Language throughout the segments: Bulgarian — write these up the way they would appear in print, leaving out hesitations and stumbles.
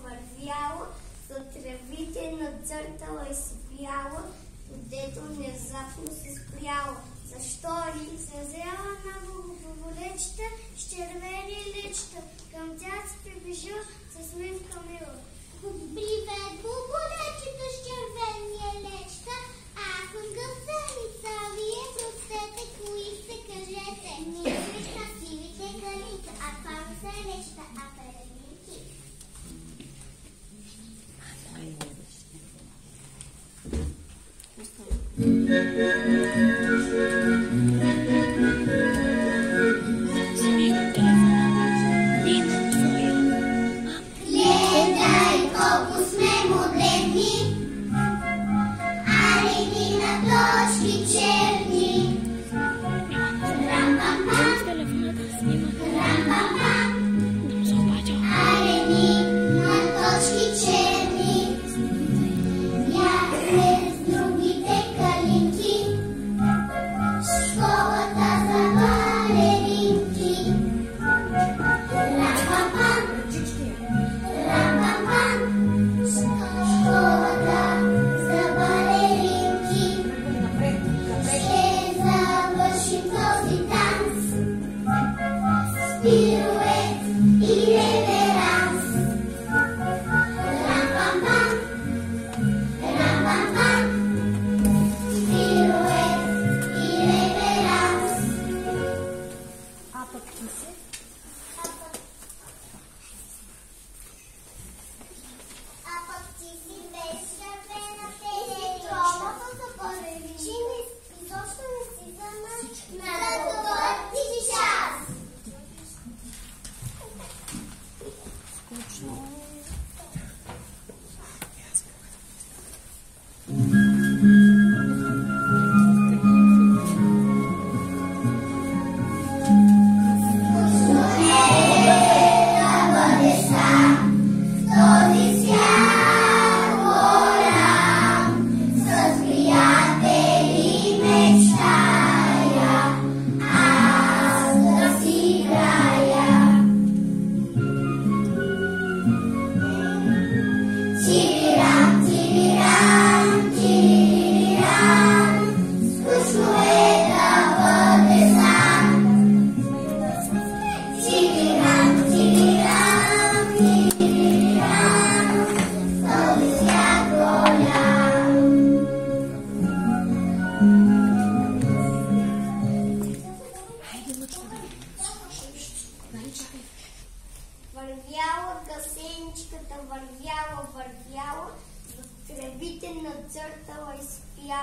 вървяла, за травите надзъртала и спяла, дето внезапно се спряла. Защо ли? Зазряла на боболечета, с червени личета, към тях се прибежал с усмивка мила. Привет, боболечета с червения лечета, аз съм гъсеница, вие простете, кои се кажете. Ние сме красивите калинки, а това не са лечета, а перелинки. Гледай колко сме модерни, арени на точки черни. Рам-пам-пам, рам-пам-пам, арени на точки черни. Бяхме с другите калинки, школа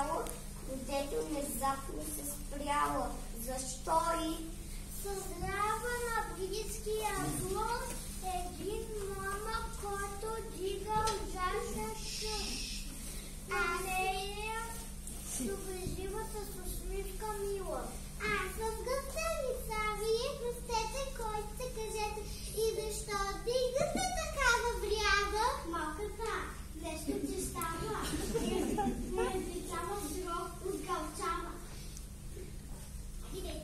спряло, дето внезапно се спряло. Защо и? Съзрява на близкия двор един момък, който дига ужасен шум. А нея добреживата с усмивка мила. Аз съм гъстеница, вие простете, кой сте, кажете, и защо дигате такава вряда? Малката, нещо ти става. Не отличава взрок от гълчава. Идей.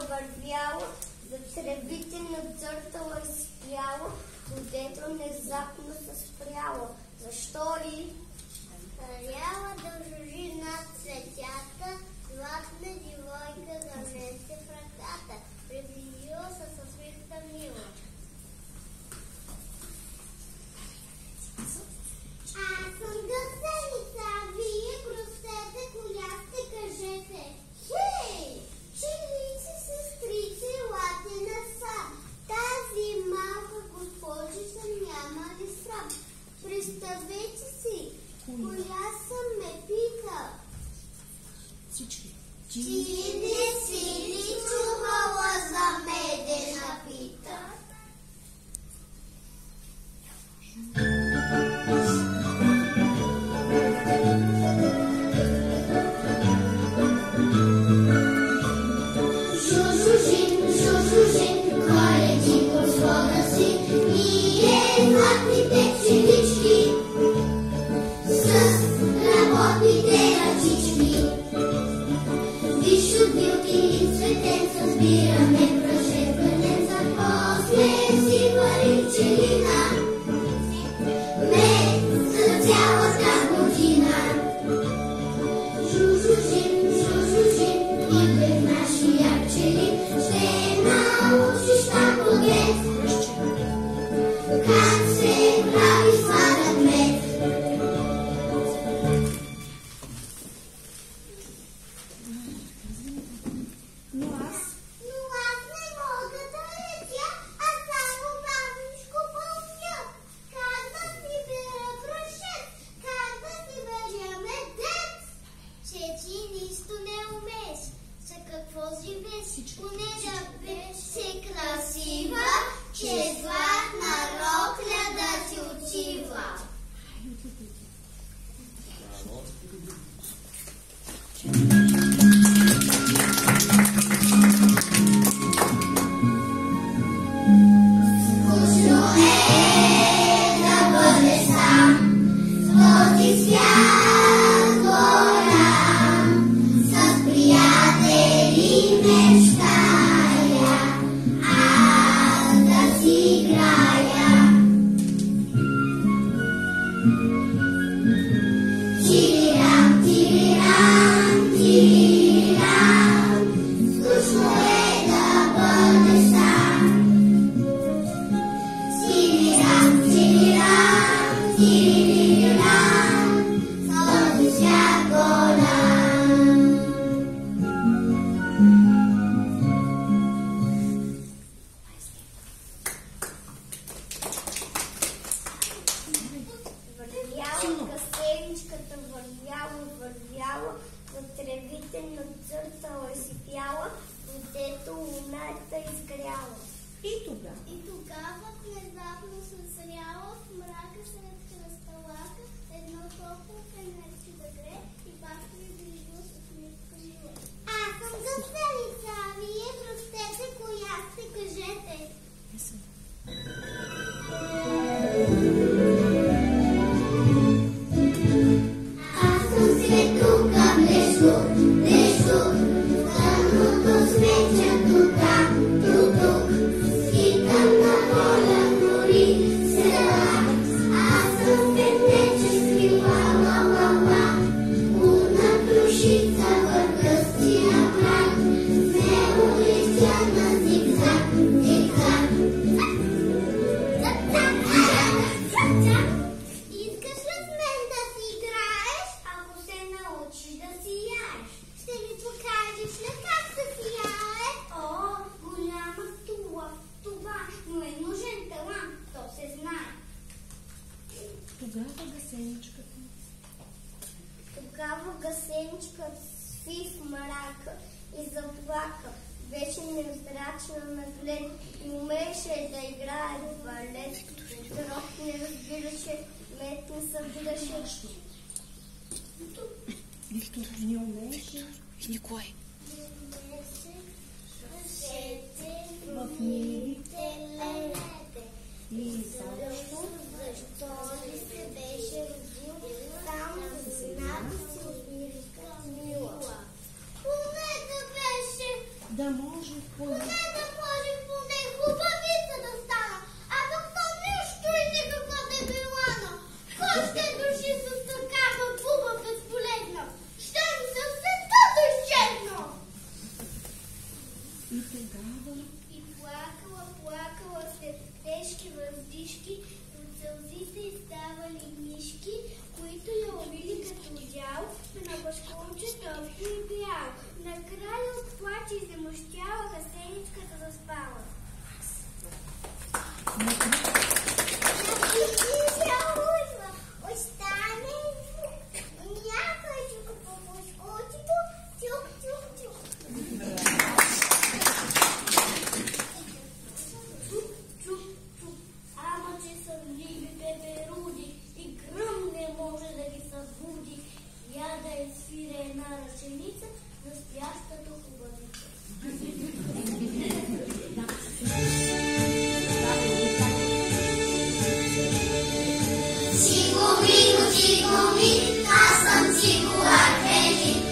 вървяло, за тревите надзъртало и спяло, додето внезапно се спряло. Защо ли? Трябва да жужи над цветята, златна дивойка занесе в ръката. Приближила се със усмивка мила. Аз съм гъсеница, вие простете, коя сте, кажете. Хей! Челици, сестрице, лате насам. Тази малка госпожица няма ли срам? Представете си, коя съм ме пита. Всички. Ти не си ли чувала за медена пита? Жужужин, кой е ти по свода си? Ние златните пчелички с работните ръчички. Виж от билки и цветенца сбираме прашен пъненца, после си варим пчелина мед за цялата година. Жужужин, идвай в нашия пчелин, ще научиш тако дет как се прави сладък мед. Но аз не мога да летя, а само бабушко помня. Как да си бера прашец, как да си беря медет. И тогава внезапно се зряла в мрака сред кръсталака, едно топло пенече да гре и пак приближил с усмивка мила. Аз съм гъсеница, вие простете, коя сте, кажете. Аз съм светука, блешлук, тъмното свеча тука, тук, скитам на воля гори, села. Аз съм петнече скрила, ла, луна плюшица във гъстия мрак, смело летя на зигзаг. Искаш ли с мен да си играеш? Ако се научиш да сияеш. Ще ми покажеш ли как се сияе? О, голяма това, но е нужен талант, то се знае. тогава гасеничката Тогава гасеничката сви в мрака и заплака. Беше невзрачна на глед и умееше да играе в балет. Дрог не разбираше, мет не събираше. Виктор не умееше. Никой. В нивите лелете. И защо? Защо ли се беше родил само за земята си умирка мила? Поне да беше, Да може поне. поне да може поне хубавица да стана, а тук то нищо и никаква дебилана. Кой ще души с такава буба безполезна? Ще ми се света да изчезна. И тогава И плакала след тежки въздишки, от сълзите й ставали мишки, които я умили като дял, на башконче топки и бял. Накрая от плач изнемощяла, гасеничката заспала. Остане някой чука по пушкотито, тюк. Чуп, ама че съмливи пеперуди и гръм не може да ги събуди. Я да е свире една ръченица на спящата хубавица. Цигуми, аз съм цигуларвелик.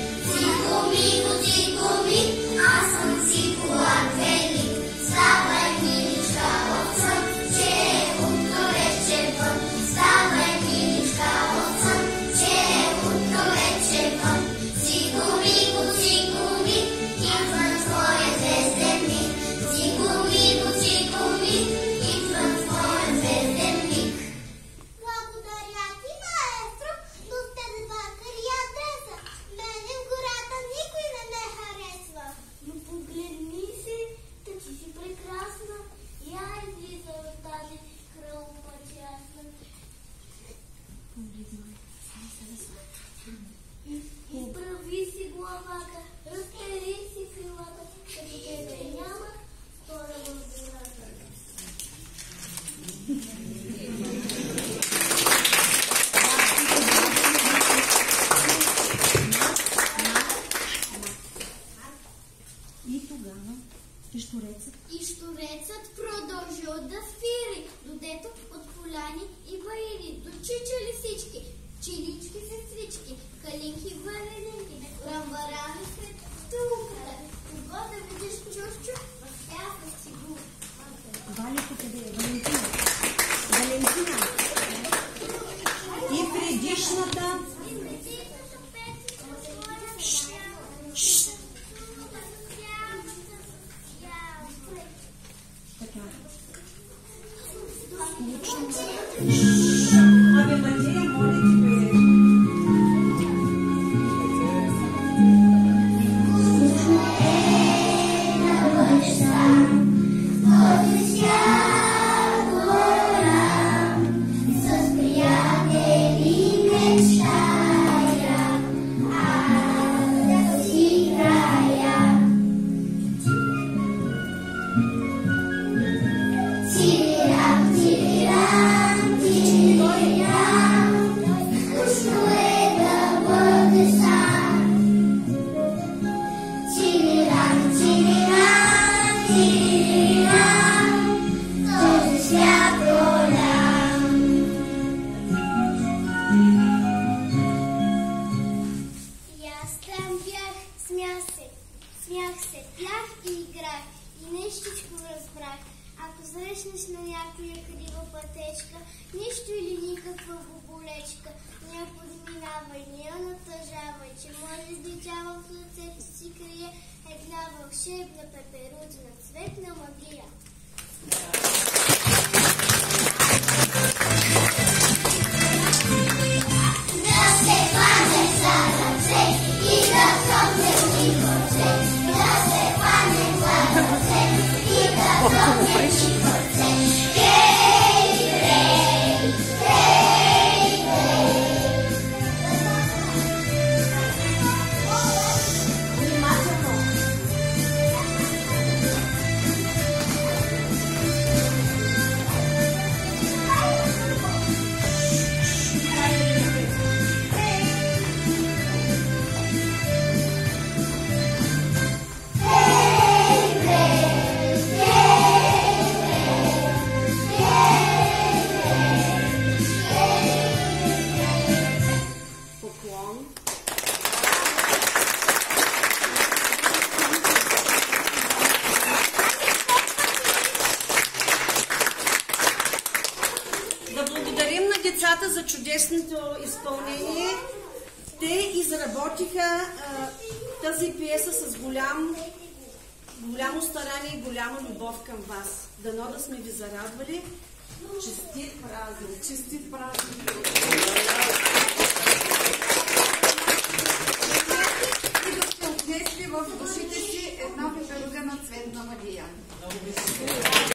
Цигуми, аз съм цигуларвелик. Ставай, миличка, отсън, че е утро вече вън. Ставай, миличка, отсън, че е утро вече вън. Цигуми, идвам твоя звезден миг. Цигуми, идвам твоя звезден миг. Благодаря ти, маестро, но сте забъркали адреса. Мене в гората никой не ме харесва. Но погледни се, та ти си прекрасна. Я излиза от тази хрълма тясна. Изправи си главата, разтери си крилата, като тебе няма, стора в гората. И тогава щурецът И щурецът продължил да свири, додето от поляни и баири, дочичали всички, чилички, сестрички, калинки, вареники, рамбарани, Там бях, смях се, пях и играх и нещичко разбрах. Ако срещнеш на някоя крива пътечка, нищо или никаква боболечка, не я подминавай, не я натъжавай, че може дичава в ръцете си крие една вълшебна пеперудина, цветна магия. Да се хванеш за ръце и да топнеш и горче, да се хванеш за ръце и да топнеш и горче. Хей, хей, хей, хей. За чудесното изпълнение. Те изработиха тази пиеса с голямо старание и голяма любов към вас. Дано да сме ви зарадвали. Честит празник! Честит празник!